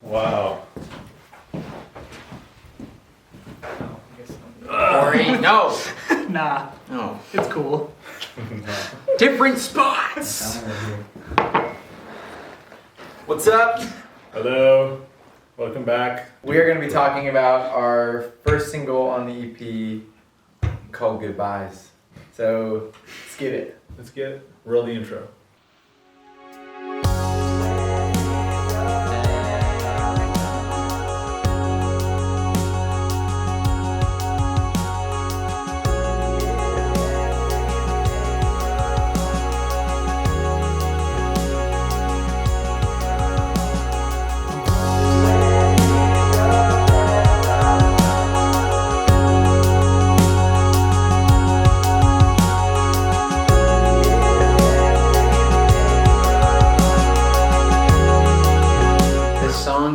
Wow. Corey, no. Nah, No. it's cool. Different spots. What's up? Hello. Welcome back. We are going to be talking about our first single on the EP called Goodbyes. So let's get it. Let's roll the intro.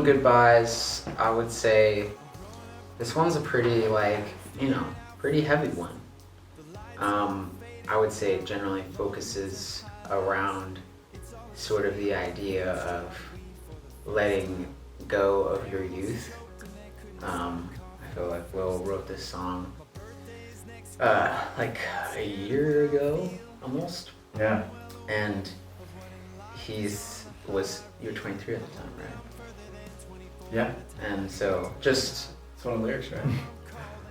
Goodbyes, I would say this one's a pretty pretty heavy one. I would say it generally focuses around sort of the idea of letting go of your youth. I feel like Will wrote this song like a year ago almost. Yeah. And you're 23 at the time, right? Yeah. And so just It's one of the lyrics, right?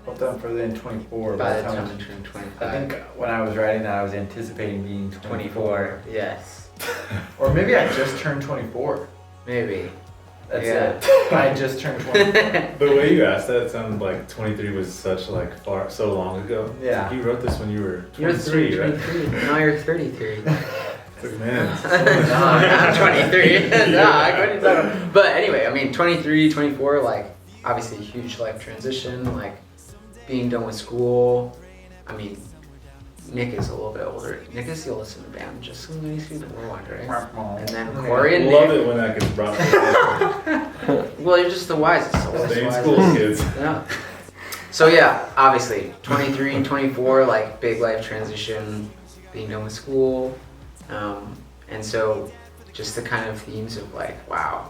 Hope I'm further than 24. by the time you turn 25. I think when I was writing that, I was anticipating being 24. Yes. Or maybe I just turned 24. Maybe. That's Yeah. it. I just turned 24. The way you asked that sounded like 23 was such so long ago. Yeah. You wrote this when you were You're 23, right? 23. Now you're 33. It's like, man. No, I'm 23. No, I couldn't tell. But anyway, I mean, 23, 24, like, obviously a huge life transition, like, being done with school. I mean, Nick is a little bit older. Nick is the oldest in the band, just so many people were wondering. And then Corey and Love Nick. it when that gets brought up. Well, you're just the wisest. Stay in wisest. school, kids. Yeah. So yeah, obviously, 23 and 24, like, big life transition, being done with school. And so just the kind of themes of like, wow,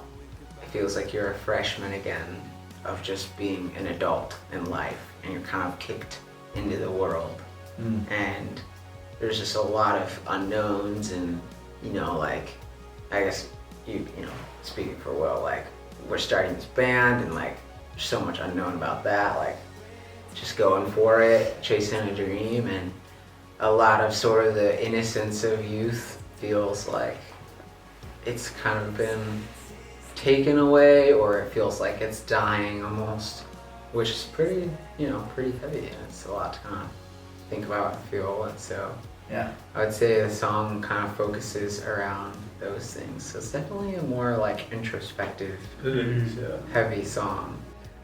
it feels like you're a freshman again, of just being an adult in life and you're kind of kicked into the world. And there's just a lot of unknowns and, like, I guess, you know, speaking for Will, like, we're starting this band and like, there's so much unknown about that, like, just going for it, chasing a dream, and a lot of sort of the innocence of youth feels like it's kind of been taken away, or it feels like it's dying almost, which is pretty heavy, and it's a lot to kind of think about and feel. And so Yeah. I would say the song kind of focuses around those things. So it's definitely a more like introspective, Yeah. heavy song.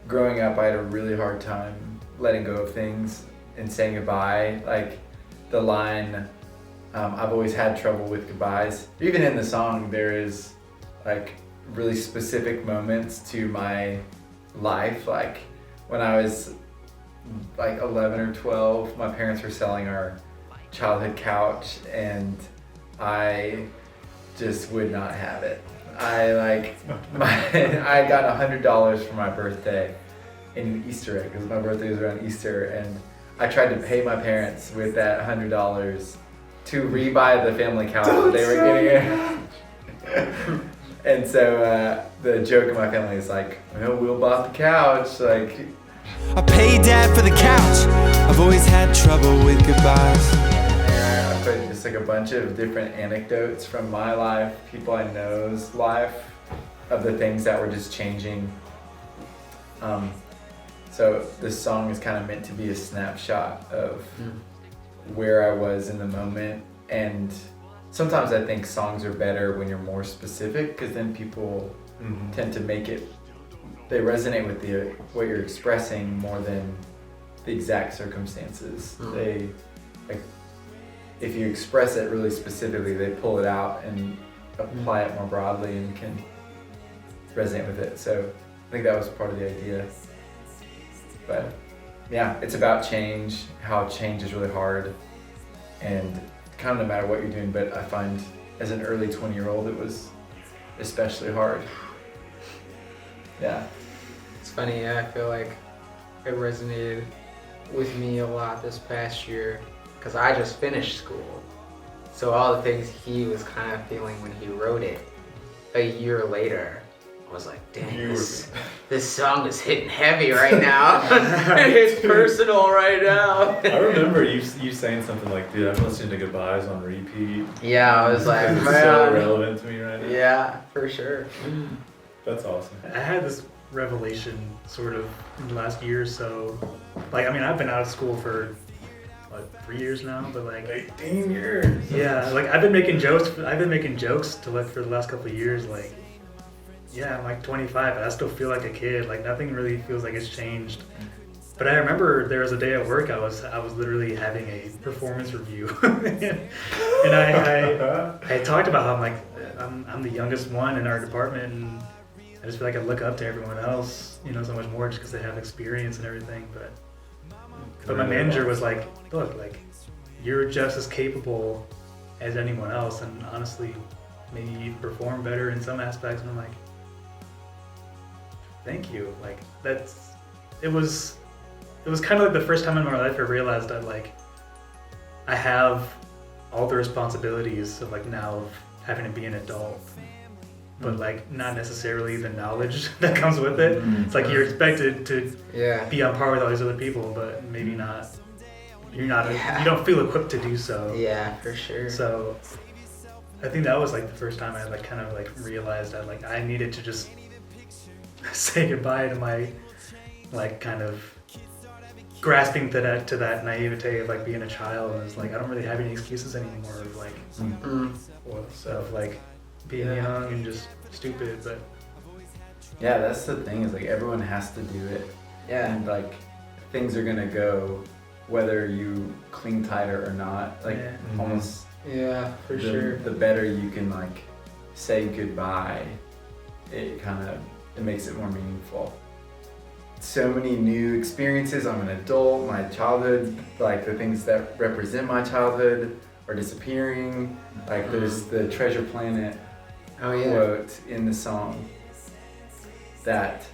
Growing up, I had a really hard time letting go of things and saying goodbye. Like the line, I've always had trouble with goodbyes. Even in the song, there is like really specific moments to my life. Like when I was like 11 or 12, my parents were selling our childhood couch and I just would not have it. I got $100 for my birthday in an Easter egg, because my birthday was around Easter, and I tried to pay my parents with that $100 to rebuy the family couch that they were getting. And so the joke in my family is like, well, Will bought the couch. Like, I paid Dad for the couch. I've always had trouble with goodbyes. I put just like a bunch of different anecdotes from my life, people I know's life, of the things that were just changing. So this song is kind of meant to be a snapshot of where I was in the moment. And sometimes I think songs are better when you're more specific, because then people tend to make it, they resonate with what you're expressing more than the exact circumstances. They, like, if you express it really specifically, they pull it out and apply it more broadly and can resonate with it. So I think that was part of the idea. But yeah, it's about change, how change is really hard, and kind of no matter what you're doing, but I find as an early 20-year-old it was especially hard. Yeah. It's funny, I feel like it resonated with me a lot this past year because I just finished school. So all the things he was kind of feeling when he wrote it a year later, I was like, dang, this song is hitting heavy right now. It's personal right now. I remember you saying something like, dude, I'm listening to Goodbyes on repeat. Yeah, I was like, It's man. so relevant to me right now. Yeah, for sure. That's awesome. I had this revelation sort of in the last year or so. Like, I mean, I've been out of school for, what, 3 years now, but like, 18 years. yeah, like I've been making jokes to like for the last couple of years, like, yeah, I'm like 25, but I still feel like a kid. Like nothing really feels like it's changed. But I remember there was a day at work I was literally having a performance review, and I talked about how I'm the youngest one in our department, and I just feel like I look up to everyone else, you know, so much more just because they have experience and everything. But my manager was like, look, like you're just as capable as anyone else, and honestly, maybe you perform better in some aspects. And I'm like, thank you. Like it was kind of like the first time in my life I realized that like I have all the responsibilities of like now of having to be an adult, but like not necessarily the knowledge that comes with it. It's like you're expected to be on par with all these other people, but maybe not. You don't feel equipped to do so. Yeah, for sure. So I think that was like the first time I like kind of like realized that like I needed to just say goodbye to my like kind of grasping to that naivete of like being a child, and it's like I don't really have any excuses anymore of like of like being young and just stupid. But Yeah, that's the thing, is like everyone has to do it. Yeah. And like things are gonna go whether you cling tighter or not. Like almost Yeah, for sure. the better you can like say goodbye, it makes it more meaningful. So many new experiences. I'm an adult. My childhood, like the things that represent my childhood are disappearing. Like there's the Treasure Planet quote in the song. That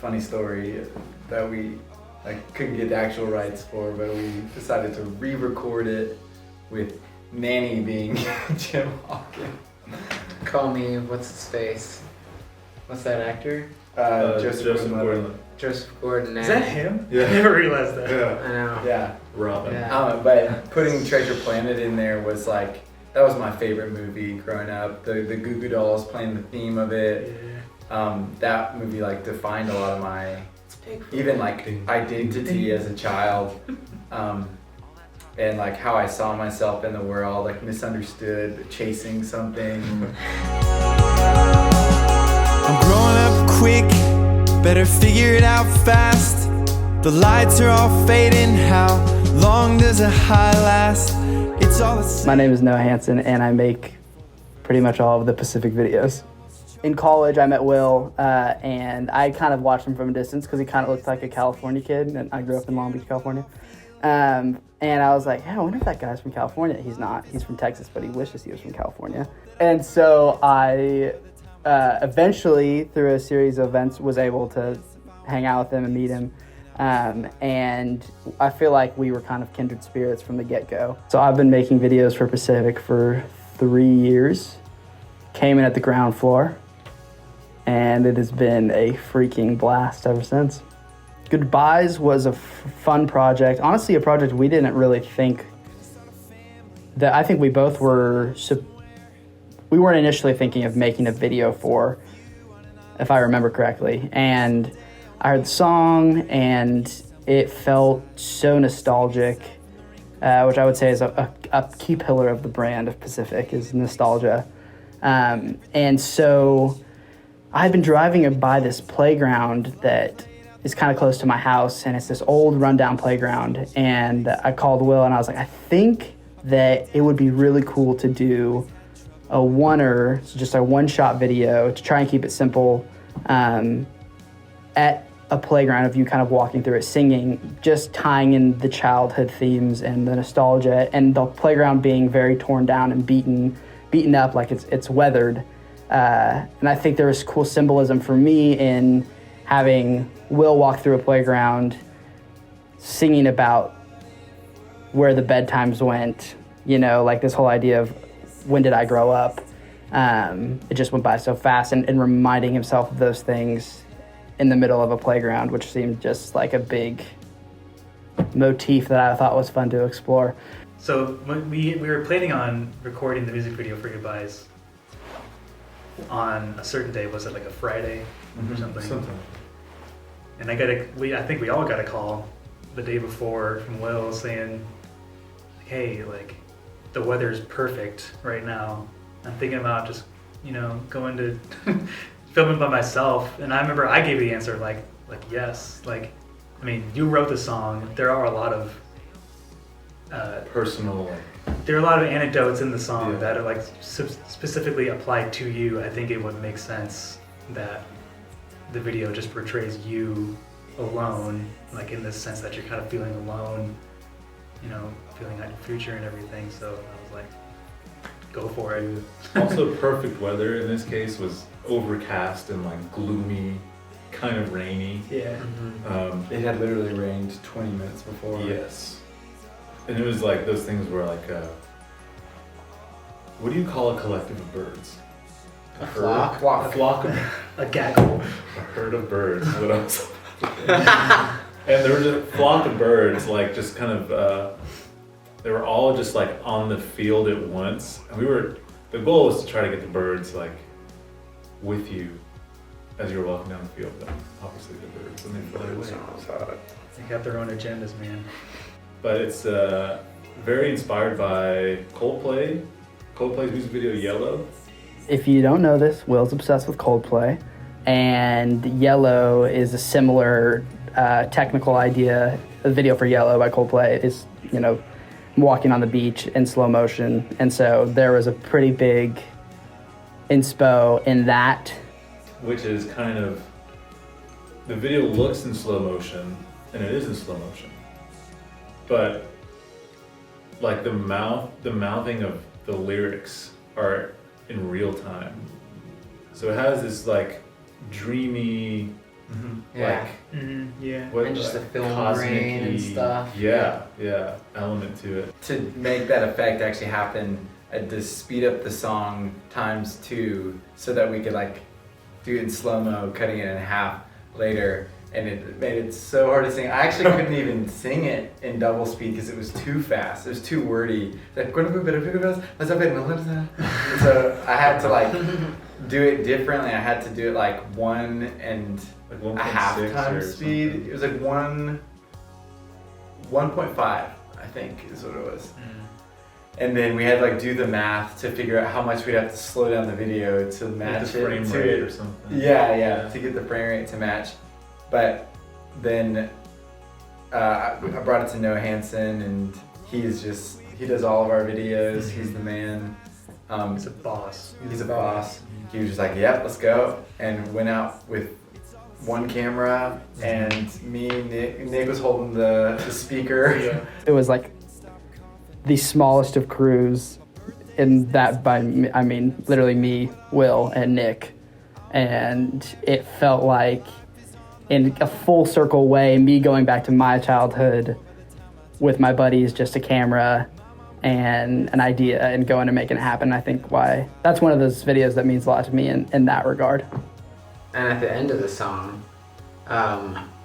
funny story that we couldn't get the actual rights for, but we decided to re-record it with Nanny being Jim Hawkins. Call me, what's his face? What's that actor? Joseph Gordon-Levitt. Joseph Gordon. is that him? Yeah. I never realized that. Yeah. I know. Yeah. Robin. Yeah. But putting Treasure Planet in there was like, that was my favorite movie growing up. The Goo Goo Dolls playing the theme of it. Yeah. That movie like defined a lot of my even like identity as a child. And like how I saw myself in the world, like misunderstood, chasing something. I'm growing up quick, better figure it out fast. The lights are all fading, how long does a high last? It's all the same. My name is Noah Hansen, and I make pretty much all of the Pacific videos. In college, I met Will, and I kind of watched him from a distance because he kind of looked like a California kid, and I grew up in Long Beach, California. And I was like, yeah, I wonder if that guy's from California. He's not. He's from Texas, but he wishes he was from California. And so I eventually, through a series of events, was able to hang out with him and meet him. And I feel like we were kind of kindred spirits from the get-go. So I've been making videos for Pacific for 3 years. Came in at the ground floor, and it has been a freaking blast ever since. Goodbyes was a fun project. Honestly, a project we didn't really think that I think we both were. We weren't initially thinking of making a video for, if I remember correctly. And I heard the song, and it felt so nostalgic, which I would say is a key pillar of the brand of Pacific is nostalgia. And so I've been driving by this playground that is kind of close to my house, and it's this old rundown playground. And I called Will and I was like, I think that it would be really cool to do just a one-shot video to try and keep it simple, at a playground of you kind of walking through it, singing, just tying in the childhood themes and the nostalgia, and the playground being very torn down and beaten up, like it's weathered. And I think there was cool symbolism for me in having Will walk through a playground, singing about where the bedtimes went, you know, like this whole idea of when did I grow up? It just went by so fast, and reminding himself of those things in the middle of a playground, which seemed just like a big motif that I thought was fun to explore. So when we were planning on recording the music video for Goodbyes on a certain day. Was it like a Friday or something? And I think we all got a call the day before from Will saying, hey, like, the weather's perfect right now. I'm thinking about just, you know, going to filming by myself. And I remember I gave the answer like yes. Like, I mean, you wrote the song. There are a lot of personal. There are a lot of anecdotes in the song that are like specifically applied to you. I think it would make sense that the video just portrays you alone, like in the sense that you're kind of feeling alone, you know, feeling out your future and everything. So I was like, go for it. Also, perfect weather in this case was overcast and like gloomy, kind of rainy. Yeah. It had literally rained 20 minutes before. Yes. And it was like those things were like, what do you call a collective of birds? A flock? A flock of A gaggle. a herd of birds. What else? And there was a flock of birds, like just kind of, they were all just like on the field at once. And the goal was to try to get the birds like with you as you were walking down the field. But obviously the birds, and they fly away. They got their own agendas, man. But it's very inspired by Coldplay. Coldplay's music video Yellow. If you don't know this, Will's obsessed with Coldplay, and Yellow is a similar technical idea. The video for Yellow by Coldplay is, you know, walking on the beach in slow motion, and so there was a pretty big inspo in that. Which is kind of, the video looks in slow motion, and it is in slow motion. But like the mouthing of the lyrics are in real time. So it has this like dreamy, Yeah. what, And just the film cosmic-y, grain and stuff. Yeah, element to it. To make that effect actually happen, I had to speed up the song ×2 so that we could like do it in slow-mo, cutting it in half later. And it made it so hard to sing. I actually couldn't even sing it in double speed because it was too fast. It was too wordy. Like, so I had to like do it differently. I had to do it like 1 and Like a 1.6 half or time speed. something. It was like 1.5, I think, is what it was. And then we had to like do the math to figure out how much we'd have to slow down the video to match the frame it rate to or something. Yeah, to get the frame rate to match. But then I brought it to Noah Hansen, and he does all of our videos. He's the man. He's a boss. He's a boss. He was just like, yep, let's go. And went out with one camera, and me, Nick was holding the speaker. Yeah. It was like the smallest of crews, and that by me, I mean literally me, Will, and Nick. And it felt like, in a full circle way, me going back to my childhood with my buddies, just a camera and an idea, and going and making it happen. I think that's one of those videos that means a lot to me in that regard. And at the end of the song,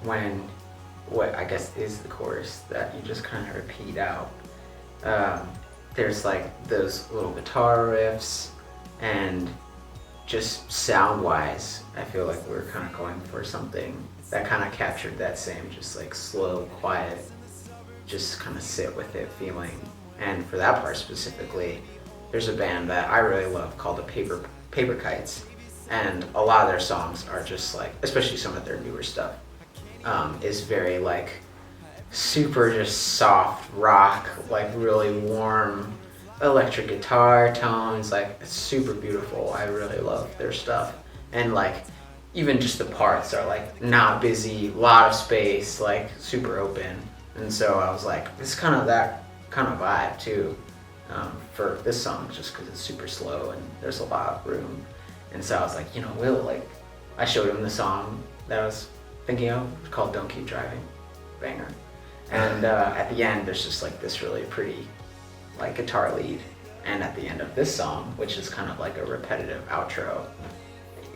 when what I guess is the chorus that you just kind of repeat out, there's like those little guitar riffs, and just sound-wise, I feel like we're kind of going for something that kind of captured that same just like slow, quiet, just kind of sit with it feeling. And for that part specifically, there's a band that I really love called the Paper Kites, and a lot of their songs are just like, especially some of their newer stuff, is very like super just soft rock, like really warm electric guitar tones. Like, it's super beautiful. I really love their stuff. And like even just the parts are like not busy, lot of space, like super open. And so I was like, it's kind of that kind of vibe too, for this song, just because it's super slow and there's a lot of room. And so I was like, you know, Will, like, I showed him the song that I was thinking of was called Don't Keep Driving, banger. And at the end, there's just like this really pretty like guitar lead. And at the end of this song, which is kind of like a repetitive outro,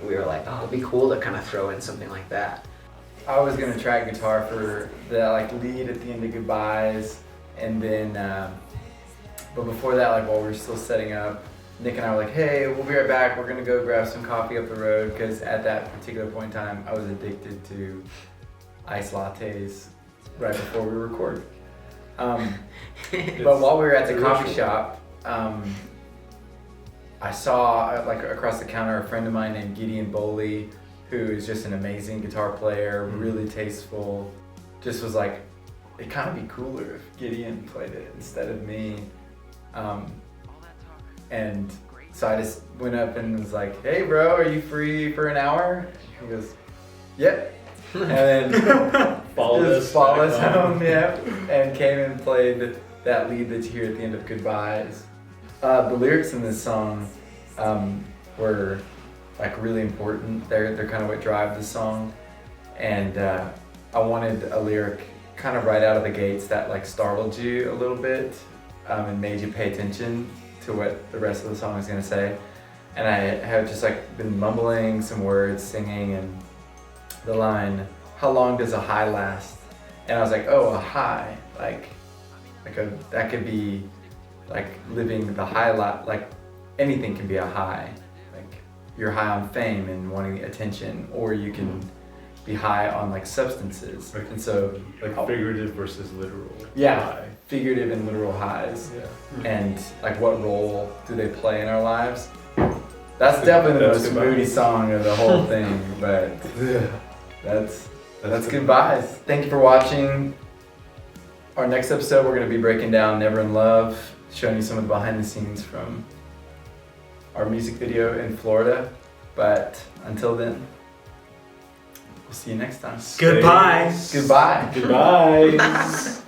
we were like, oh, it'd be cool to kind of throw in something like that. I was gonna try guitar for the like lead at the end of Goodbyes, and then, but before that, like while we were still setting up, Nick and I were like, hey, we'll be right back. We're gonna go grab some coffee up the road, because at that particular point in time, I was addicted to iced lattes right before we record. But while we were at the coffee shop, I saw like across the counter a friend of mine named Gideon Boley, who is just an amazing guitar player, really tasteful. Just was like, it'd kind of be cooler if Gideon played it instead of me. And so I just went up and was like, hey bro, are you free for an hour? He goes, yep. And then Follow us home, yeah. And came and played that lead that you hear at the end of Goodbyes. The lyrics in this song were like really important. They're kind of what drive the song. And I wanted a lyric kind of right out of the gates that like startled you a little bit and made you pay attention to what the rest of the song is gonna say. And I have just like been mumbling some words, singing, and the line, how long does a high last? And I was like, oh, a high, that could be like living the high life, like anything can be a high. Like you're high on fame and wanting attention, or you can be high on like substances. Like, and so like figurative versus literal. yeah, high. figurative and literal highs. Yeah. And like what role do they play in our lives? That's definitely the most Goodbyes. moody song of the whole thing, but that's Goodbyes. Thank you for watching. Our next episode, we're going to be breaking down Never in Love, showing you some of the behind the scenes from our music video in Florida. But until then, we'll see you next time. Goodbye. Goodbye. Goodbye.